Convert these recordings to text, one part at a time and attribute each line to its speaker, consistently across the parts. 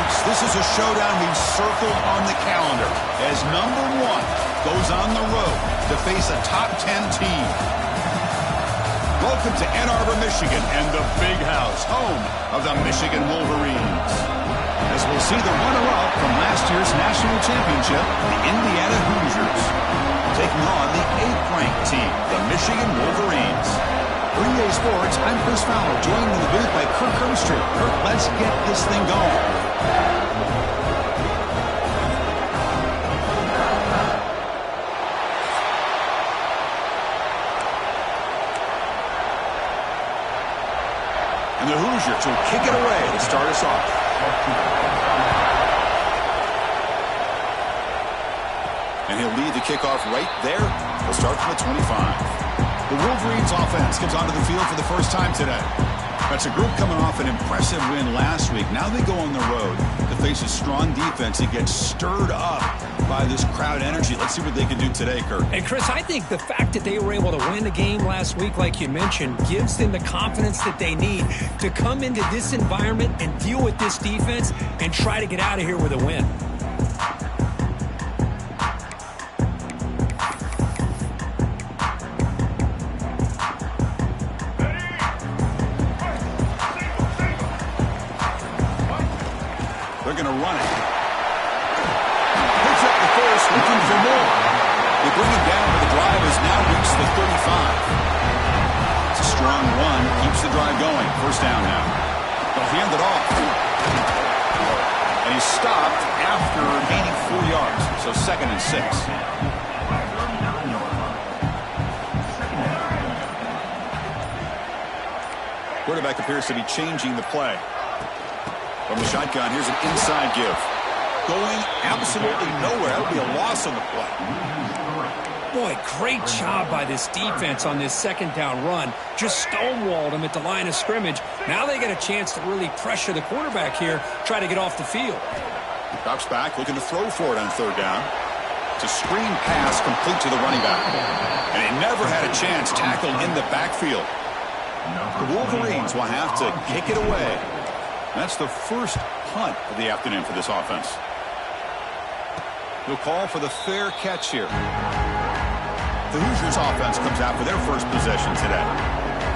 Speaker 1: Hoosiers, this is a showdown we've circled on the calendar as number 1 goes on the road to face a top 10 team. Welcome to Ann Arbor, Michigan, and the Big House, home of the Michigan Wolverines. As we'll see the runner-up from last year's national championship, the Indiana Hoosiers, taking on the 8th-ranked team, the Michigan Wolverines. For EA Sports, I'm Chris Fowler, joined in the booth by Kirk Herbstreit. Kirk, let's get this thing going. And the Hoosiers will kick it away to start us off. And he'll lead the kickoff right there. He'll start from the 25. The Wolverines offense comes onto the field for the first time today. That's a group coming off an impressive win last week. Now they go on the road to face a strong defense and get stirred up by this crowd energy. Let's see what they can do today, Kurt.
Speaker 2: And, Chris, I think the fact that they were able to win the game last week, like you mentioned, gives them the confidence that they need to come into this environment and deal with this defense and try to get out of here with a win.
Speaker 1: They're going to run it. Picks up the force, looking for more. They bring it down, but the drive has now reached the 35. It's a strong run. Keeps the drive going. First down now. They'll hand it off. And he's stopped after gaining 4 yards. So 2nd and 6. Quarterback appears to be changing the play. From the shotgun, here's an inside give. Going absolutely nowhere. That would be a loss on the play.
Speaker 2: Boy, great job by this defense on this 2nd down run. Just stonewalled him at the line of scrimmage. Now they get a chance to really pressure the quarterback here, try to get off the field.
Speaker 1: Drops back, looking to throw for it on 3rd down. It's a screen pass complete to the running back. And he never had a chance tackled in the backfield. The Wolverines will have to kick it away. That's the first punt of the afternoon for this offense. He'll call for the fair catch here. The Hoosiers offense comes out for their first possession today.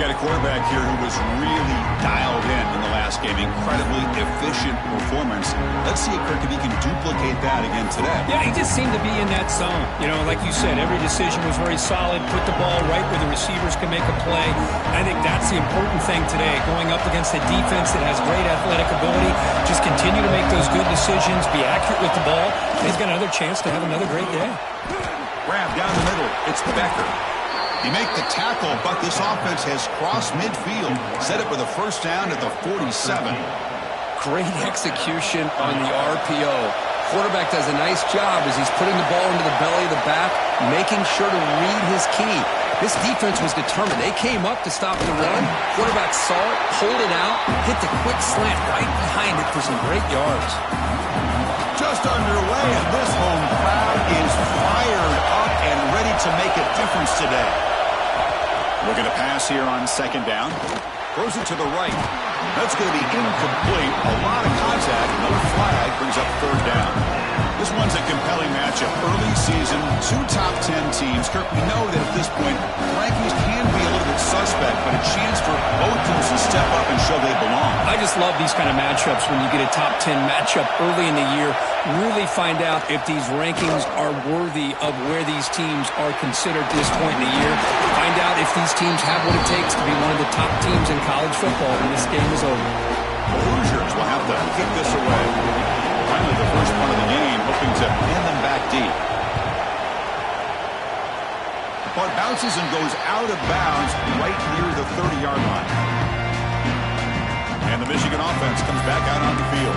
Speaker 1: Got a quarterback here who was really dialed in the last game. Incredibly efficient performance. Let's see, Kirk, if he can duplicate that again today.
Speaker 2: Yeah, he just seemed to be in that zone. You know, like you said, every decision was very solid. Put the ball right where the receivers can make a play. I think that's the important thing today. Going up against a defense that has great athletic ability. Just continue to make those good decisions. Be accurate with the ball. He's got another chance to have another great day.
Speaker 1: Grab down the middle. It's Becker. You make the tackle, but this offense has crossed midfield. Set it with a first down at the 47.
Speaker 3: Great execution on the RPO. Quarterback does a nice job as he's putting the ball into the belly of the back, making sure to read his key. This defense was determined. They came up to stop the run. Quarterback saw it, pulled it out, hit the quick slant right behind it for some great yards.
Speaker 1: Just underway, and this home crowd is fired up and ready to make a difference today. Looking to pass here on 2nd down. Throws it to the right. That's going to be incomplete. A lot of contact. Another flag brings up 3rd down. This one's a compelling matchup. Early season, 2 top 10 teams. Kirk, we know that at this point, rankings can be a little bit suspect, but a chance for both teams to step up and show they belong.
Speaker 2: I just love these kind of matchups when you get a top 10 matchup early in the year. Really find out if these rankings are worthy of where these teams are considered at this point in the year. Find out if these teams have what it takes to be one of the top teams in college football when this game is over.
Speaker 1: The Hoosiers will have to kick this away. Finally, the first part of the game, hoping to hand them back deep. The punt bounces and goes out of bounds right near the 30-yard line. And the Michigan offense comes back out on the field.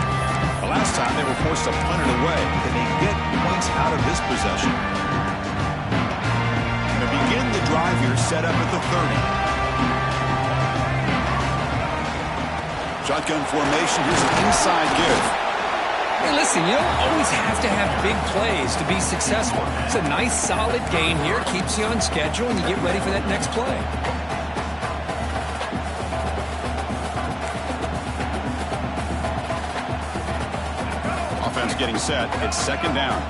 Speaker 1: The last time they were forced to punt it away. Can they get points out of this possession? And to begin the drive here, set up at the 30. Shotgun formation. Here's an inside give.
Speaker 2: Hey, listen, you don't always have to have big plays to be successful. It's a nice, solid gain here. Keeps you on schedule, and you get ready for that next play.
Speaker 1: getting set. It's second down.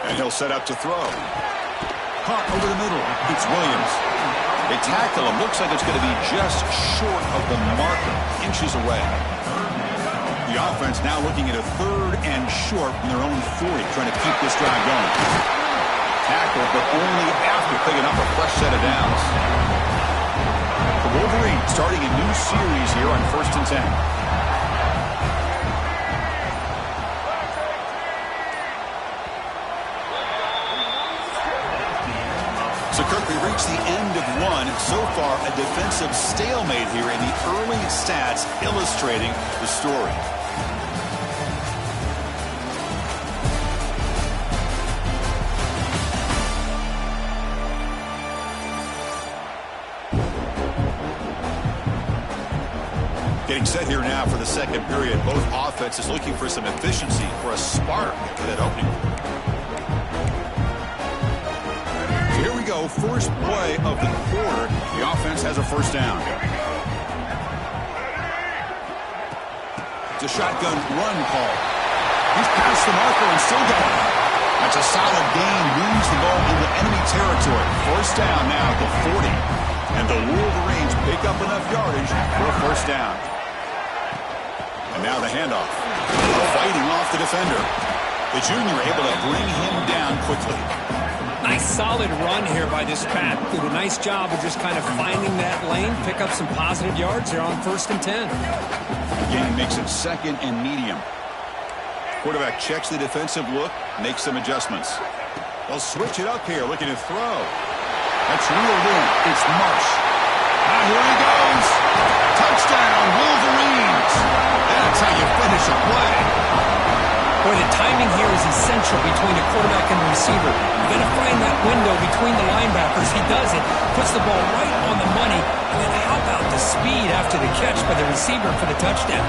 Speaker 1: And he'll set up to throw. Caught over the middle. It's Williams. They tackle him. Looks like it's going to be just short of the marker. Inches away. The offense now looking at a third and short from their own 40, trying to keep this drive going. Tackle, but only after picking up a fresh set of downs. The Wolverines starting a new series here on 1st and 10. So, Kirk, we reached the end of one. So far, a defensive stalemate here in the early stats illustrating the story. Getting set here now for the second period. Both offenses looking for some efficiency, for a spark for that opening. Here we go, first play of the quarter. The offense has a first down. It's a shotgun run call. He's past the marker and still going. That's a solid gain. Moves the ball into enemy territory. First down now at the 40. And the Wolverines pick up enough yardage for a first down. And now the handoff. Fighting off the defender. The junior able to bring him down quickly.
Speaker 2: Nice solid run here by this Pat. Did a nice job of just kind of finding that lane, pick up some positive yards there on 1st and 10.
Speaker 1: Again, makes it second and medium. Quarterback checks the defensive look, makes some adjustments. They'll switch it up here, looking to throw. That's reeled in. It's Marsh. Now here he goes. Touchdown, Wolverines. That's how you finish a play.
Speaker 2: Boy, the timing here is essential between a quarterback and a receiver. You've got to find that window between the linebackers. He does it, puts the ball right on the money. And then how about the speed after the catch by the receiver for the touchdown?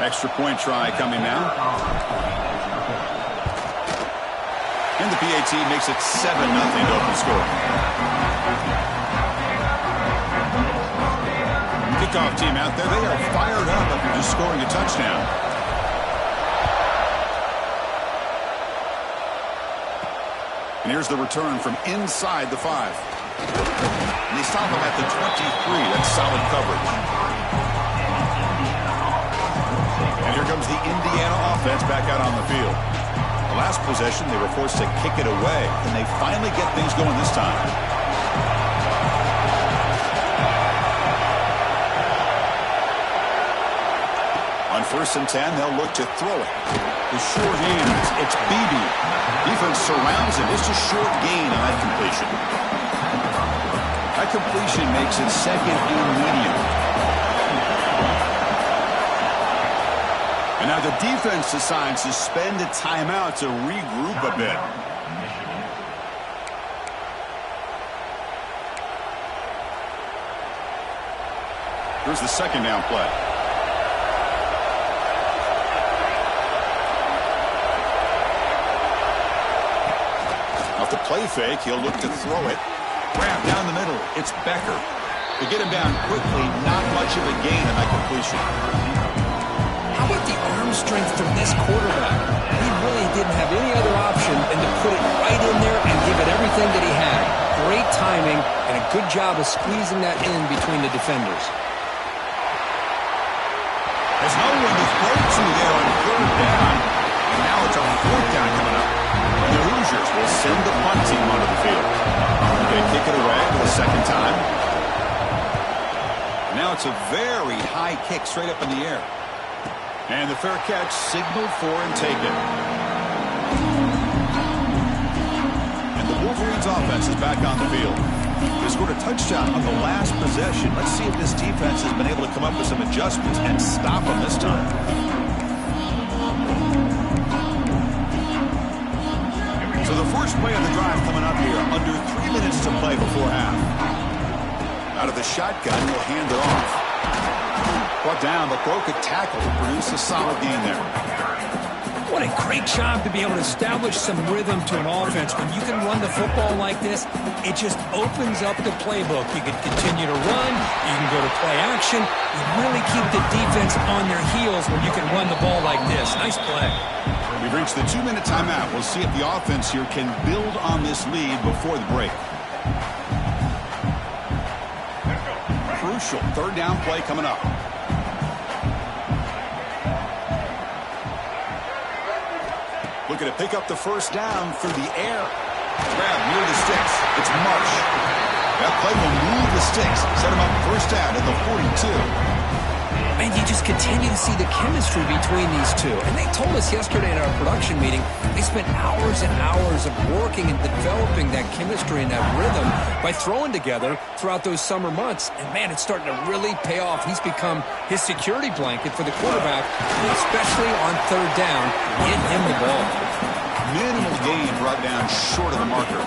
Speaker 1: Extra point try coming now. And the PAT makes it 7-0 open score. Kickoff team out there, they are fired up after just scoring a touchdown. And here's the return from inside the 5. And they stop him at the 23. That's solid coverage. And here comes the Indiana offense back out on the field. The last possession, they were forced to kick it away, and they finally get things going this time. On 1st and 10, they'll look to throw it. The short hands, it's Beebe. Defense surrounds him. It's a short gain on that completion. That completion makes it second and medium. And now the defense decides to spend a timeout to regroup a bit. Here's the second down play. Off the play fake, he'll look to throw it. Grab down the middle. It's Becker. To get him down quickly, not much of a gain on that completion.
Speaker 2: How about the arm strength from this quarterback? He really didn't have any other option than to put it right in there and give it everything that he had. Great timing and a good job of squeezing that in between the defenders.
Speaker 1: There's no one to throw to there on 3rd down. And now it's on 4th down coming up. The Hoosiers will send the punt team onto the field. They kick it away for the second time. Now it's a very high kick straight up in the air. And the fair catch signaled for and taken. And the Wolverines offense is back on the field. They scored a touchdown on the last possession. Let's see if this defense has been able to come up with some adjustments and stop them this time. So the first play of the drive coming up here. Under 3 minutes to play before half. Out of the shotgun, he'll hand it off. Brought down, but broke a tackle to produce a solid gain there.
Speaker 2: What a great job to be able to establish some rhythm to an offense. When you can run the football like this, it just opens up the playbook. You can continue to run. You can go to play action. You really keep the defense on their heels when you can run the ball like this. Nice play.
Speaker 1: We've reached the 2-minute timeout. We'll see if the offense here can build on this lead before the break. Crucial third down play coming up. Looking to pick up the first down through the air. Grab near the sticks. It's Marsh. That play will move the sticks. Set him up first down at the 42.
Speaker 3: And you just continue to see the chemistry between these two. And they told us yesterday in our production meeting, they spent hours and hours of working and developing that chemistry and that rhythm by throwing together throughout those summer months. And, man, it's starting to really pay off. He's become his security blanket for the quarterback, especially on third down. Get him the ball.
Speaker 1: Minimal gain brought down short of the marker.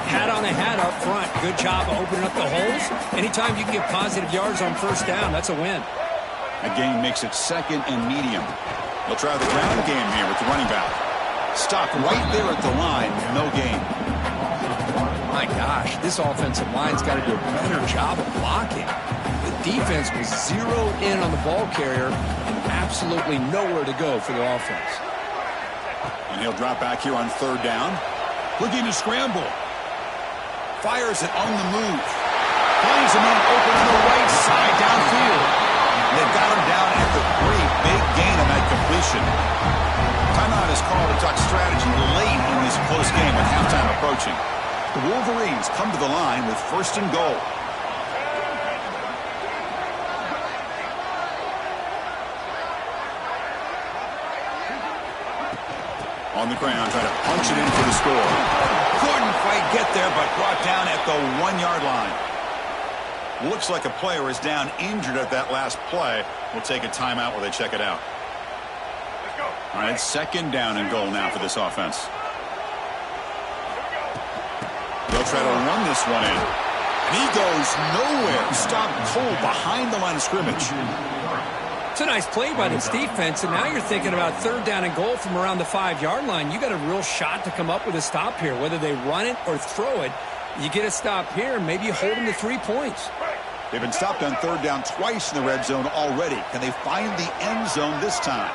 Speaker 2: Hat on a hat up front. Good job of opening up the holes. Anytime you can get positive yards on first down, that's a win.
Speaker 1: That gain makes it second and medium. They'll try the ground game here with the running back. Stopped right there at the line. No gain.
Speaker 3: My gosh, this offensive line's got to do a better job of blocking. The defense was zeroed in on the ball carrier and absolutely nowhere to go for the offense.
Speaker 1: And he'll drop back here on third down. Looking to scramble. Fires it on the move. Finds a man open on the right side downfield. They've got him down at the 3. Big gain on that completion. Timeout is called to talk strategy late in this close game with halftime approaching. The Wolverines come to the line with first and goal. On the ground, trying to punch it in for the score. Couldn't quite get there, but brought down at the 1-yard line. Looks like a player is down injured at that last play. We'll take a timeout while they check it out.
Speaker 4: Let's go.
Speaker 1: All right, second down and goal now for this offense. They'll try to run this one in. And he goes nowhere. Stopped cold behind the line of scrimmage.
Speaker 2: It's a nice play by this defense, and now you're thinking about third down and goal from around the 5-yard line. You got a real shot to come up with a stop here. Whether they run it or throw it, you get a stop here, and maybe you hold them to 3 points.
Speaker 1: They've been stopped on third down twice in the red zone already. Can they find the end zone this time?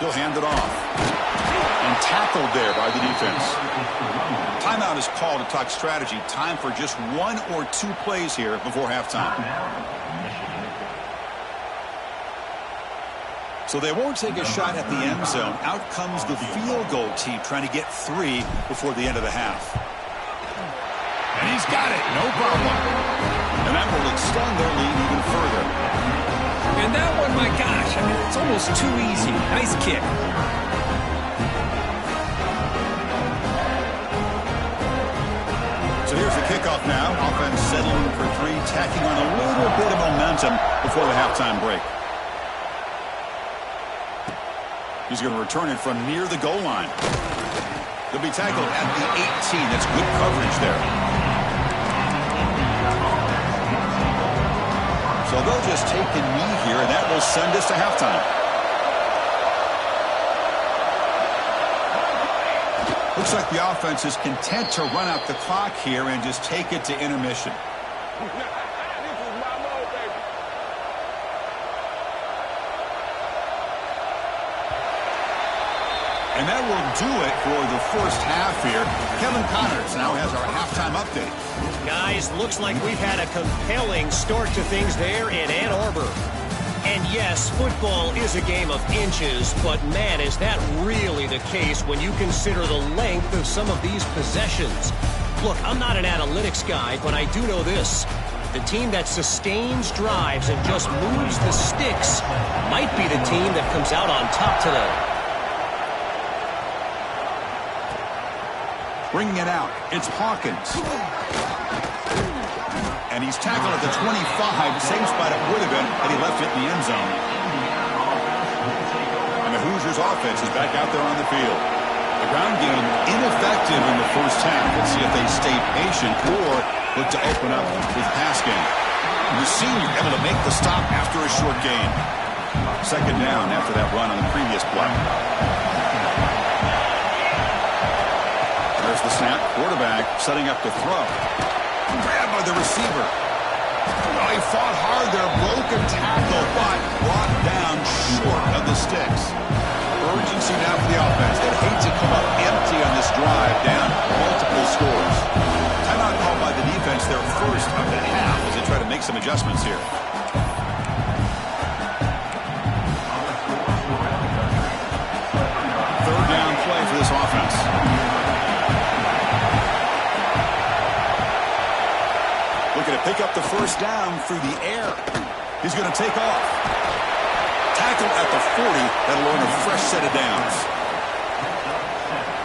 Speaker 1: He'll hand it off. And tackled there by the defense. Timeout is called to talk strategy. Time for just 1 or 2 plays here before halftime. So they won't take a shot at the end zone. Out comes the field goal team trying to get 3 before the end of the half. And he's got it. No problem. And that will extend their lead even further.
Speaker 2: And that one, my gosh, I mean, it's almost too easy. Nice kick.
Speaker 1: So here's the kickoff now. Offense settling for 3, tacking on a little bit of momentum before the halftime break. He's going to return it from near the goal line. They'll be tackled at the 18. That's good coverage there. So they'll just take a knee here, and that will send us to halftime. Looks like the offense is content to run out the clock here and just take it to intermission. And that will do it for the first half here. Kevin Connors now has our halftime update.
Speaker 5: Guys, looks like we've had a compelling start to things there in Ann Arbor. And yes, football is a game of inches, but man, is that really the case when you consider the length of some of these possessions. Look, I'm not an analytics guy, but I do know this. The team that sustains drives and just moves the sticks might be the team that comes out on top today.
Speaker 1: Bringing it out, it's Hawkins. And he's tackled at the 25, same spot it would have been had he left it in the end zone. And the Hoosiers Hoosiers offense is back out there on the field. The ground game ineffective in the first half. Let's see if they stay patient or look to open up with pass game. The senior able to make the stop after a short gain. Second down after that run on the previous play. There's the snap. Quarterback setting up to throw. Grabbed by the receiver. Oh, he fought hard there. Broken tackle, but brought down short of the sticks. Urgency now for the offense. They'd hate to come up empty on this drive, down multiple scores. Timeout called by the defense, their first of the half, as they try to make some adjustments here. Third down play for this offense. Looking to pick up the first down through the air. He's going to take off. Tackle at the 40. That'll earn a fresh set of downs.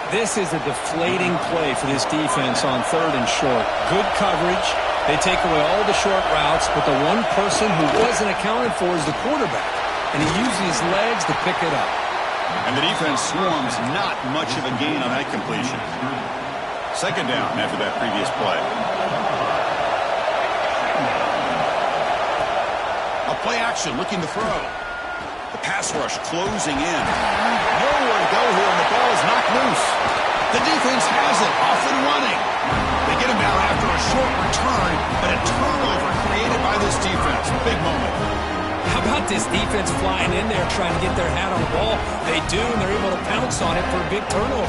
Speaker 2: This is a deflating play for this defense on third and short. Good coverage. They take away all the short routes, but the one person who wasn't accounted for is the quarterback. And he uses his legs to pick it up.
Speaker 1: And the defense swarms not much of a gain on that completion. Second down after that previous play. A play action looking to throw. The pass rush closing in. Nowhere to go here, and the ball is knocked loose. The defense has it, off and running. They get him down after a short return, but a turnover created by this defense. Big moment.
Speaker 2: How about this defense flying in there trying to get their hat on the ball? They do, and they're able to pounce on it for a big turnover.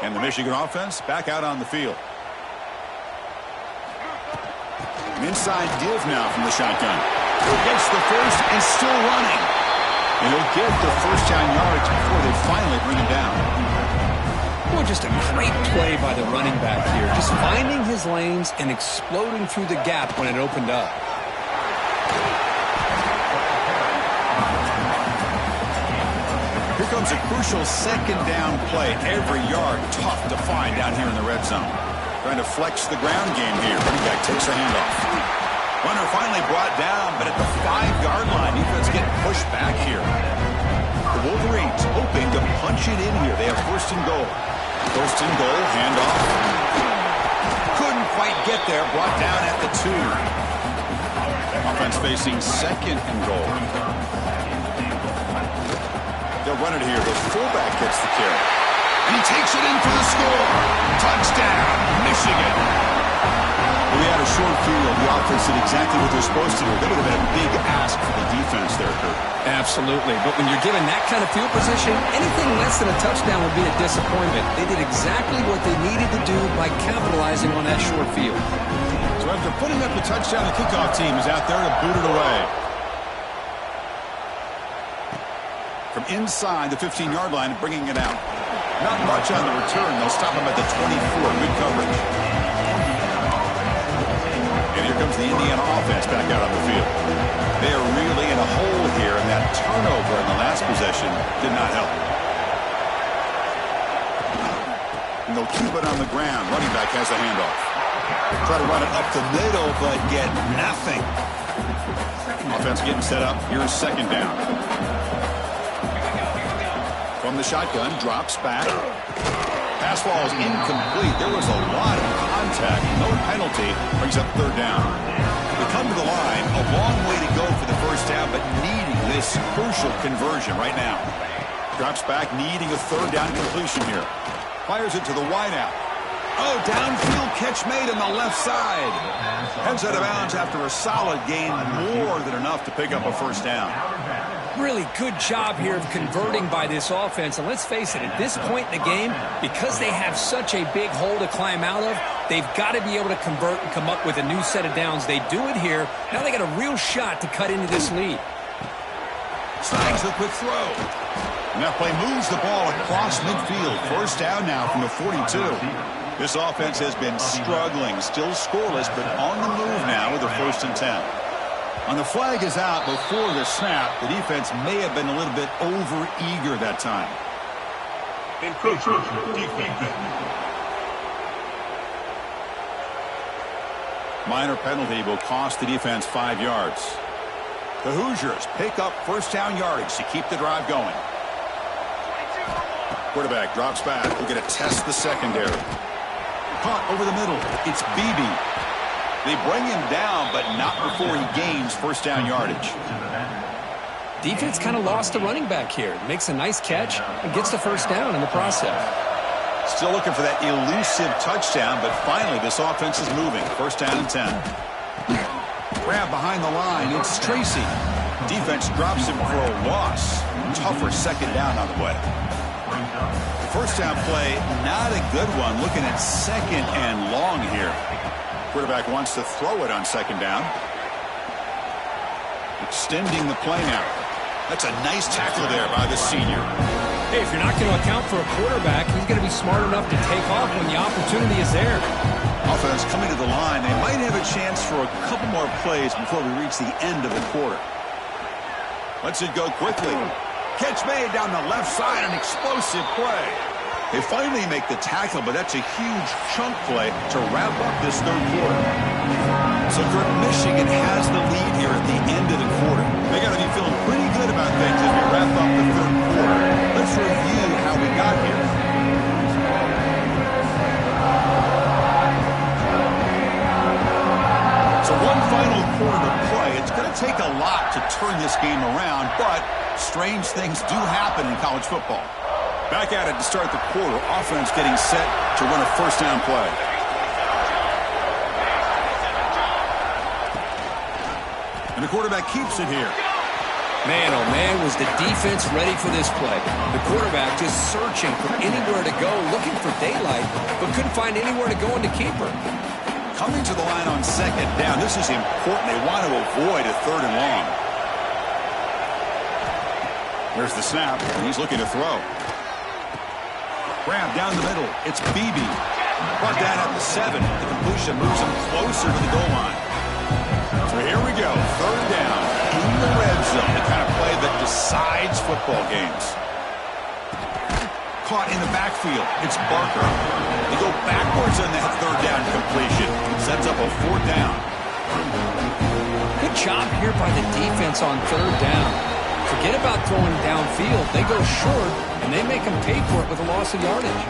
Speaker 1: And the Michigan offense back out on the field. An inside give now from the shotgun. Gets the first and still running. And he'll get the first down yards before they finally bring him down.
Speaker 2: Well, just a great play by the running back here. Just finding his lanes and exploding through the gap when it opened up.
Speaker 1: Here comes a crucial second down play. Every yard tough to find down here in the red zone. Trying to flex the ground game here. Running back takes a handoff. Runner finally brought down, but at the 5-yard line, defense getting pushed back here. The Wolverines hoping to punch it in here. They have first and goal. First and goal, handoff. Couldn't quite get there. Brought down at the 2. Offense facing second and goal. They'll run it here. The fullback gets the carry. And he takes it in for the score. Touchdown, Michigan. We had a short field. The offense did exactly what they're supposed to do. That would have been a big ask for the defense there, Kurt.
Speaker 2: Absolutely. But when you're given that kind of field position, anything less than a touchdown would be a disappointment. They did exactly what they needed to do by capitalizing on that short field.
Speaker 1: So after putting up the touchdown, the kickoff team is out there to boot it away. From inside the 15-yard line, bringing it out. Not much on the return. They'll stop him at the 24. Good coverage. And here comes the Indiana offense back out on the field. They are really in a hole here, and that turnover in the last possession did not help. And they'll keep it on the ground. Running back has a handoff. Try to run it up the middle, but get nothing. Offense getting set up. Here's second down. From the shotgun, drops back. Pass ball is incomplete. There was a lot of contact. No penalty. Brings up third down. They come to the line. A long way to go for the first down, but needing this crucial conversion right now. Drops back, needing a third down completion here. Fires it to the wideout. Oh, downfield catch made on the left side. Heads out of bounds after a solid gain. More than enough to pick up a first down.
Speaker 2: Really good job here of converting by this offense. And let's face it, at this point in the game, because they have such a big hole to climb out of, they've got to be able to convert and come up with a new set of downs. They do it here. Now they got a real shot to cut into this lead.
Speaker 1: Snags a quick throw. And that play moves the ball across midfield. First down now from the 42. This offense has been struggling, still scoreless, but on the move now with a 1st and 10. On the flag is out before the snap. The defense may have been a little bit over-eager that time. Minor penalty will cost the defense 5 yards. The Hoosiers pick up first down yardage to keep the drive going. Quarterback drops back. We're going to test the secondary. Caught over the middle. It's Beebe. They bring him down, but not before he gains first down yardage.
Speaker 3: Defense kind of lost the running back here. Makes a nice catch and gets the first down in the process.
Speaker 1: Still looking for that elusive touchdown, but finally this offense is moving. First down and 10. Grab behind the line. It's Tracy. Defense drops him for a loss. Tougher second down on the way. First down play, not a good one. Looking at second and long here. Quarterback wants to throw it on second down. Extending the play now. That's a nice tackle there by the senior.
Speaker 2: Hey, if you're not going to account for a quarterback, he's going to be smart enough to take off when the opportunity is there.
Speaker 1: Offense coming to the line. They might have a chance for a couple more plays before we reach the end of the quarter. Lets it go quickly. Catch made down the left side, an explosive play. They finally make the tackle, but that's a huge chunk play to wrap up this third quarter. So Michigan has the lead here at the end of the quarter. They got to be feeling pretty good about things as we wrap up the third quarter. Let's review how we got here. So one final quarter to play. It's going to take a lot to turn this game around, but strange things do happen in college football. Back at it to start the quarter. Offense getting set to run a first down play. And the quarterback keeps it here.
Speaker 3: Man, oh man, was the defense ready for this play. The quarterback just searching for anywhere to go, looking for daylight, but couldn't find anywhere to go in the keeper.
Speaker 1: Coming to the line on second down. This is important. They want to avoid a third and long. There's the snap, and he's looking to throw. Grab down the middle. It's Beebe. Brought down at the 7. The completion moves him closer to the goal line. So here we go. Third down in the red zone. The kind of play that decides football games. Caught in the backfield. It's Barker. They go backwards on that third down completion. Sets up a fourth down.
Speaker 3: Good job here by the defense on third down. Forget about throwing downfield. They go short, and they make them pay for it with a loss of yardage.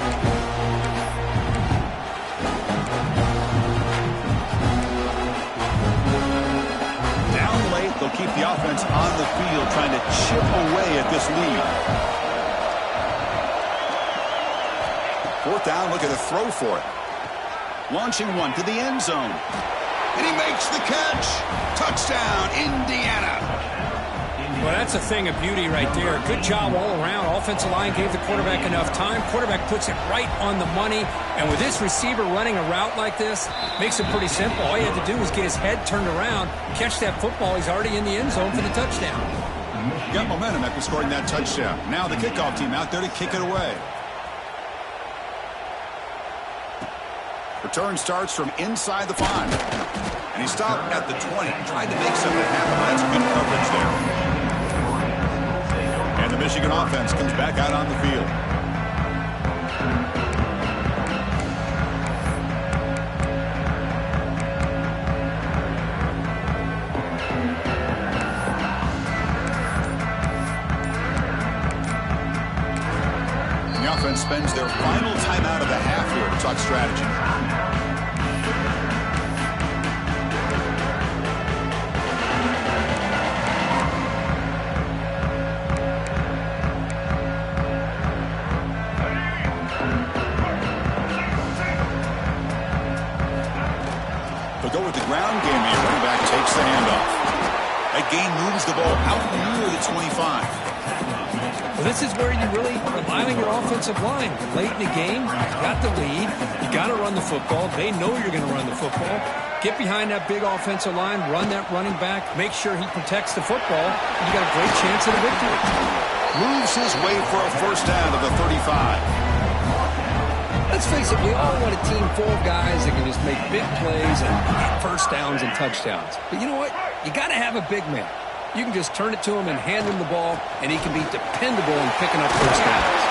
Speaker 1: Down late, they'll keep the offense on the field, trying to chip away at this lead. Fourth down, look at a throw for it. Launching one to the end zone. And he makes the catch. Touchdown, Indiana.
Speaker 2: Well, that's a thing of beauty right there. Good job all around. Offensive line gave the quarterback enough time. Quarterback puts it right on the money. And with this receiver running a route like this, makes it pretty simple. All you had to do was get his head turned around, catch that football. He's already in the end zone for the touchdown.
Speaker 1: Got momentum after scoring that touchdown. Now the kickoff team out there to kick it away. Return starts from inside the 5. And he stopped at the 20. Tried to make something happen, but that's good coverage there. And the Michigan offense comes back out on the field. The offense spends their final timeout of the half here to talk strategy. They'll go with the ground game here. Running back takes the handoff. That gain moves the ball out near the 25.
Speaker 3: Well, this is where you really rely on your offensive line. Late in the game, you got the lead. You got to run the football. They know you're going to run the football. Get behind that big offensive line, run that running back, make sure he protects the football, and you got a great chance at a victory.
Speaker 1: Moves his way for a first down to the 35.
Speaker 3: Let's face it, we all want a team full of guys that can just make big plays and get first downs and touchdowns. But you know what? You got to have a big man. You can just turn it to him and hand him the ball, and he can be dependable in picking up first downs.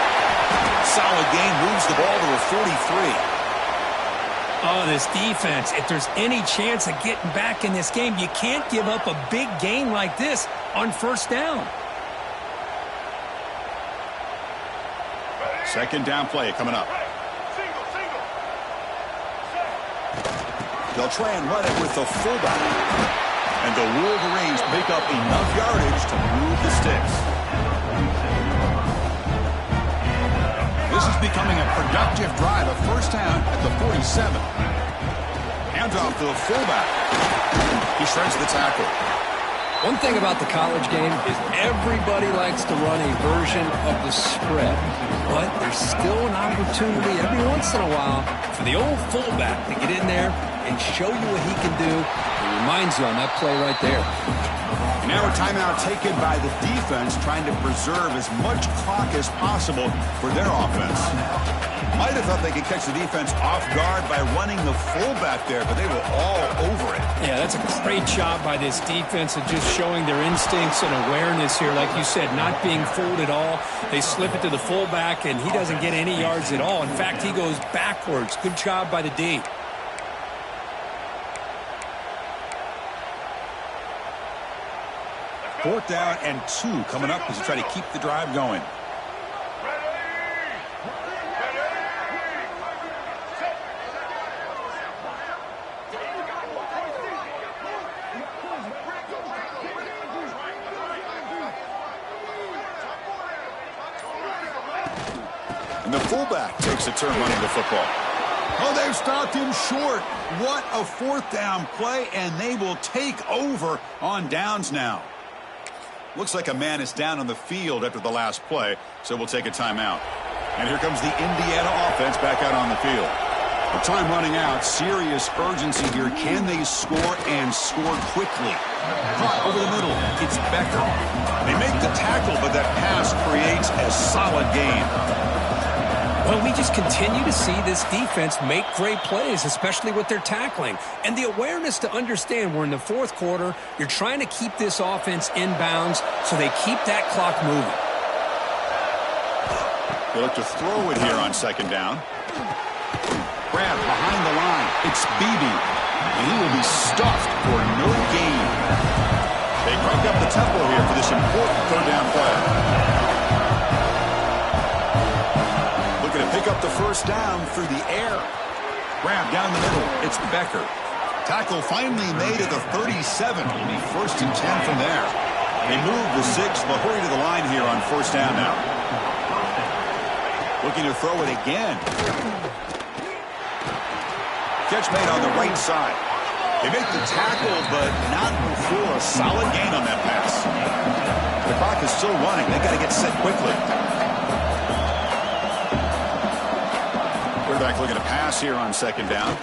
Speaker 1: Solid gain, moves the ball to a 43.
Speaker 2: Oh, this defense, if there's any chance of getting back in this game, you can't give up a big gain like this on first down.
Speaker 1: Second down play coming up. They'll try and run it with the fullback. And the Wolverines pick up enough yardage to move the sticks. This is becoming a productive drive. A first down at the 47. Handoff to the fullback. He shreds the tackle.
Speaker 3: One thing about the college game is everybody likes to run a version of the spread. But there's still an opportunity every once in a while for the old fullback to get in there and show you what he can do. It reminds you on that play right there.
Speaker 1: Now a timeout taken by the defense, trying to preserve as much clock as possible for their offense. Might have thought they could catch the defense off guard by running the fullback there, but they were all over it.
Speaker 2: Yeah, that's a great job by this defense of just showing their instincts and awareness here. Like you said, not being fooled at all. They slip it to the fullback, and he doesn't get any yards at all. In fact, he goes backwards. Good job by the D.
Speaker 1: Fourth down and 2 coming up as they try to keep the drive going. And the fullback takes a turn running the football. Oh, they've stopped him short. What a fourth down play, and they will take over on downs now. Looks like a man is down on the field after the last play, so we'll take a timeout. And here comes the Indiana offense back out on the field. With time running out, serious urgency here. Can they score and score quickly? Caught over the middle. It's Becker. They make the tackle, but that pass creates a solid gain.
Speaker 2: Well, we just continue to see this defense make great plays, especially with their tackling. And the awareness to understand we're in the fourth quarter, you're trying to keep this offense in bounds so they keep that clock moving.
Speaker 1: They look to throw it here on second down. Grab behind the line. It's Beebe. And he will be stuffed for no gain. They crank up the tempo here for this important third down play. Looking to pick up the first down through the air. Grab down the middle. It's Becker. Tackle finally made at the 37. It'll be first and 10 from there. They move the 6. They'll hurry to the line here on first down now. Looking to throw it again. Catch made on the right side. They make the tackle, but not before a solid gain on that pass. The clock is still running. They got to get set quickly. Quarterback looking to pass here on second down.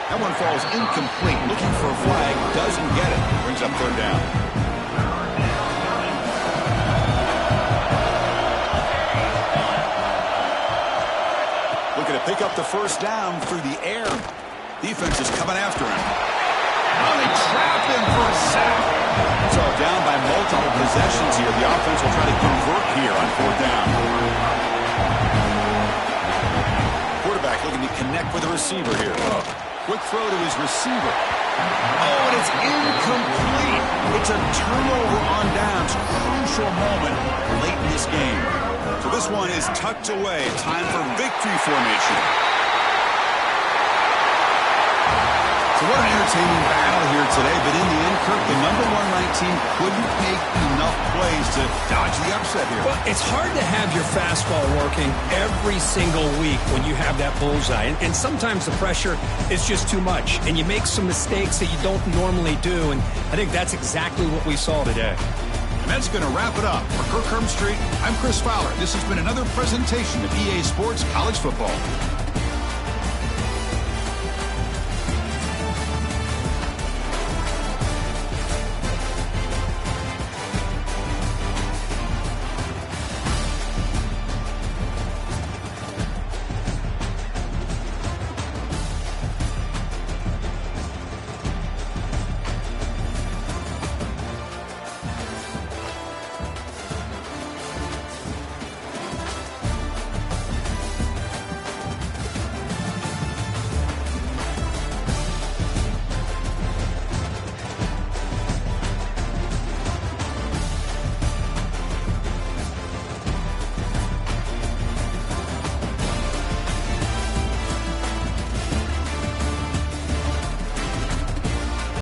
Speaker 1: That one falls incomplete. Looking for a flag. Doesn't get it. Brings up third down. Looking to pick up the first down through the air. Defense is coming after him. Oh, they trap him for a sack. So down by multiple possessions here. The offense will try to convert here on fourth down. Quarterback looking to connect with the receiver here. Quick throw to his receiver. Oh, and it's incomplete. It's a turnover on downs. Crucial moment late in this game. So this one is tucked away. Time for victory formation. So what an entertaining battle here today. But in the end, Kirk, the number 1 ranked team couldn't make enough plays to dodge the upset here.
Speaker 2: Well, it's hard to have your fastball working every single week when you have that bullseye. And sometimes the pressure is just too much. And you make some mistakes that you don't normally do. And I think that's exactly what we saw today.
Speaker 1: And that's going to wrap it up. For Kirk Street, I'm Chris Fowler. This has been another presentation of EA Sports College Football.